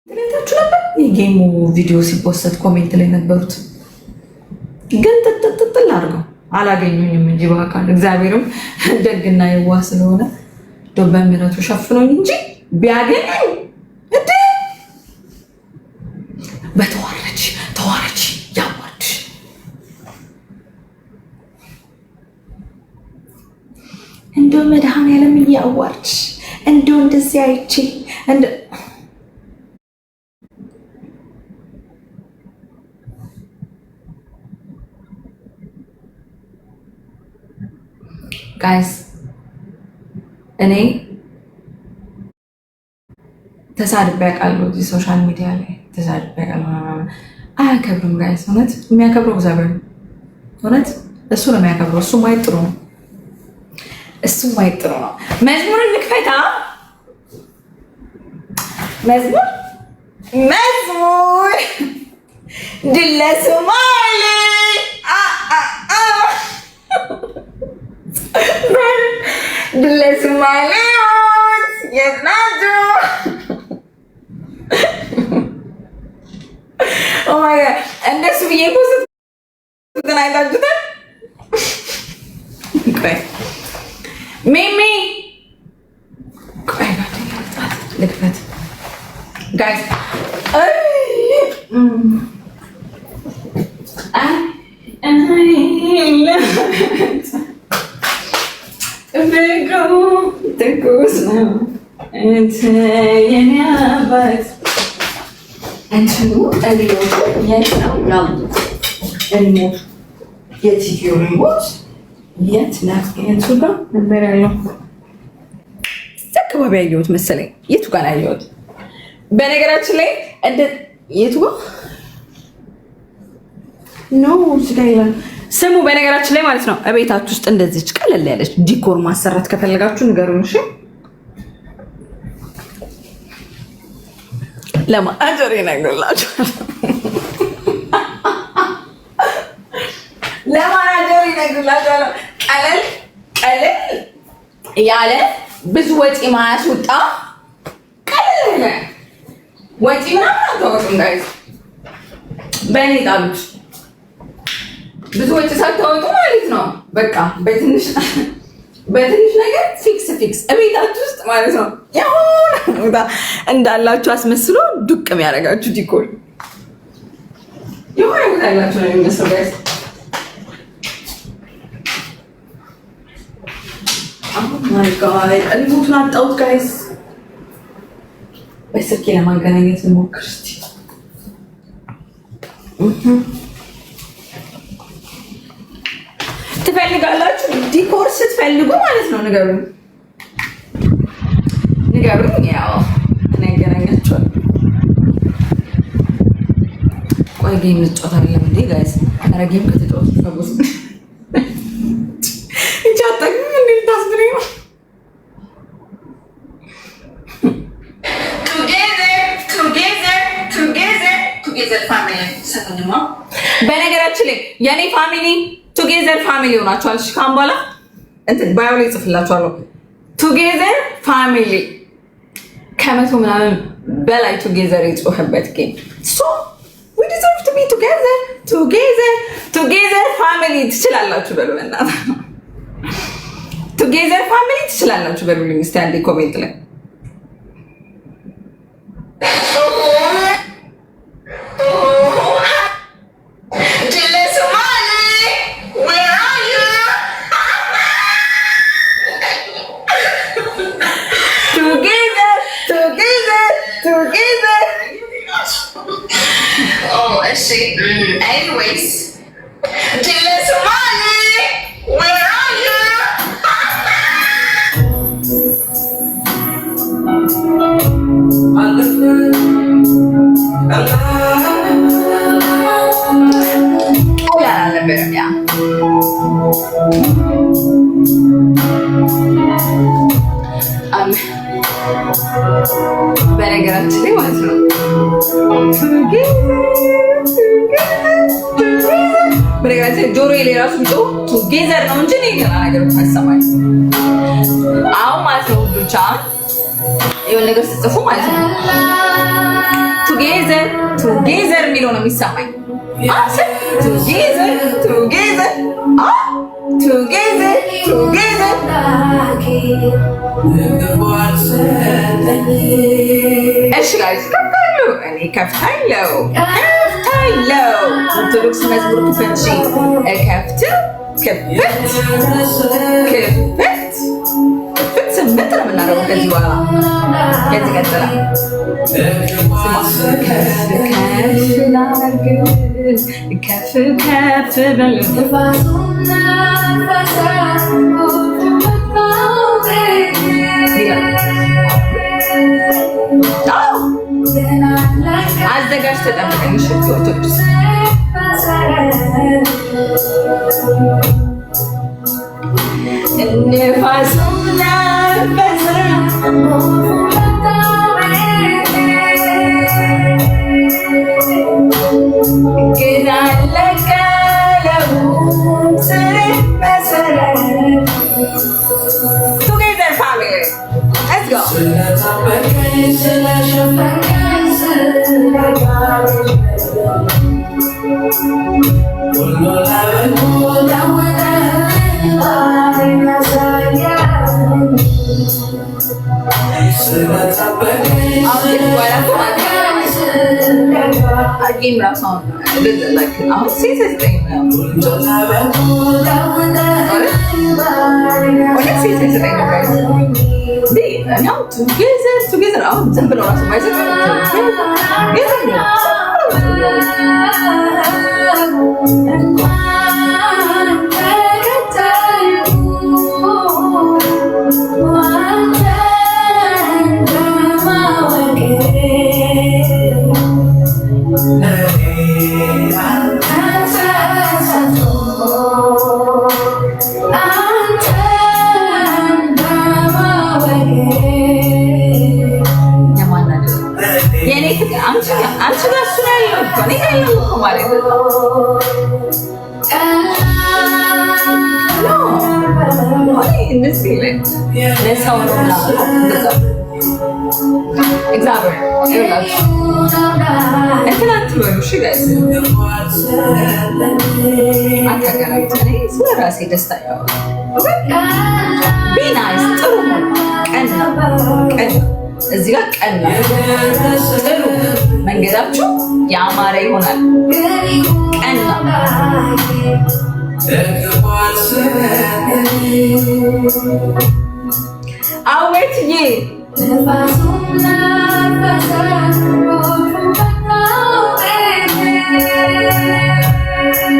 ለታችሁ ነበር የጌሙ ቪዲዮ ሲፖስት ኮሜንት ላይ ነበሩት ግን ጥጥጥጥል አድርገው አላገኙኝም እንጂ በአካል እግዚአብሔርም ደግና የዋህ ስለሆነ በምህረቱ ሸፍኖኝ እንጂ ቢያገኙኝ እንዴ በተዋረች ያዋርድ እንደው መድኃኔዓለም ያዋርድ እንደው እንደዚህ አይቼ እንደ ጋይስ እኔ ተሳድቤ አውቃለሁ እዚህ ሶሻል ሚዲያ ላይ ተሳድቤ አውቃለሁ። አያከብርም ጋይስ። እውነት የሚያከብረው እግዚአብሔር ነው። እውነት እሱ ነው የሚያከብረው። እሱ ማየት ጥሩ ነው። መዝሙር እንክፈታ። መዝሙር ድል ለሶማሌ ድል ለሶማሌዎች የት ናችሁ? ኦ ማይ ጋድ እንደሱ ብዬ ፖስት ግን አይታችሁታል? ቆይ ሚሚ ቆይ ልክፈት ጋይስ ትኩስ ነው የኔ አባት እንትኑ ሪሞት የት ነው ያሉት? ሪሞት የቲቪው ሪሞት የት ነው? የቱ ጋር ነበር ያለው? እዛ አካባቢ ያየሁት መሰለኝ። የቱ ጋር ያየሁት? በነገራችን ላይ እንደ የቱ ጋር ነው እዚህ ጋር ይላል ስሙ። በነገራችን ላይ ማለት ነው እቤታችሁ ውስጥ እንደዚች ቀለል ያለች ዲኮር ማሰራት ከፈለጋችሁ ንገሩን። እሺ ለማናጀር ይነግርላችኋል። ቀለል ያለ ብዙ ወጪ ማያስወጣ ቀለል ወጪ ምናምን አታወጡም ጋይዝ። በእኔ ጣሉት ብዙ ወጪ ሳታወጡ ማለት ነው። በቃ በትንሽ ነገር ፊክስ እቤታችሁ ውስጥ ማለት ነው የሆነ ቦታ እንዳላችሁ አስመስሎ ዱቅ የሚያደርጋችሁ ዲኮር የሆነ ቦታ ያላችሁ ነው የሚመስለው ጋይስ። ማይ ጋድ ሪሞቱን አጣሁት ጋይስ። በስልኬ ለማገናኘት እንሞክር እስኪ። ትፈልጋላችሁ ዲኮር ስትፈልጉ ማለት ነው ንገሩኝ። ያው እኔ ያገናኛችኋል። ቆይ ጌም እንጫወታለን እንዴ ጋይስ? ኧረ ጌም ከተጫወቱ ፈጉስ እንጂ አታውቅም እንዴ? ታስብሪ ነው ቱጌዘር ፋሚሊ ሰተንማ። በነገራችን ላይ የኔ ፋሚሊ ቱጌዘር ፋሚሊ ሆናችኋል። እሺ ካም በኋላ እንትን ባዮ ላይ ጽፍላችኋለሁ። ቱጌዘር ፋሚሊ ከመቶ ምናምን በላይ ቱጌዘር የጮህበት ጌም ሶ we deserve to be together ፋሚሊ ትችላላችሁ በሉ። በእናትህ ቱጌዘር ፋሚሊ ትችላላችሁ በሉልኝ እስቲ አንዴ ኮሜንት ላይ። Anyways, Somali, where are you? በነገራችን ላይ ማለት ነው በነገራችን ጆሮዬ ላይ ራሱ ጮህ ቱጌዘር ነው እንጂ ሌላ ነገር አይሰማኝም። አሁን ማለት ነው ብቻ የሆነ ነገር ስትጽፉ ማለት ነው ቱጌዘር የሚለው ነው የሚሰማኝ። ቱጌዘር ቱጌዘር ቱጌዘር ቱጌዘር እሺ ጋይስ ከፍታለሁ፣ እኔ ከፍታለሁ። ኦርቶዶክስ መዝሙር ክፈቺ ከፍት ክፍት ክፍት ክፍት ስምንት ነው የምናደርገው ከዚህ በኋላ ከዚህ ቀጥላል። ከፍ ከፍ በል አዘጋጅ ተጠብቀኝ። ሽቶ ኦርቶዶክስ ንፋሱና ግን አለቀለው ስር መሰረት ቱጌዘር ፋሚሊ let's go game ራሱ አሁን ሴት ዘጠኝ ነው ቱጌዘር አሁን ዝም ብለው ራሱ ማይዘት አንቺ ጋር እሱ ነው ያለው እኮ እኔ ጋር ያለው እኮ ማለት ነው። እንደዚህ ለሰው ነው እግዚአብሔር ይላችሁ እንትን አትበሉ። እሺ ጋይስ አታገራችሁ። እኔ ስለራሴ ደስታ ያው ቢናይስ ጥሩ ቀን እዚህ ጋር ቀን ጥሩ መንገዳችሁ ያማረ ይሆናል። ቀን አዌትዬ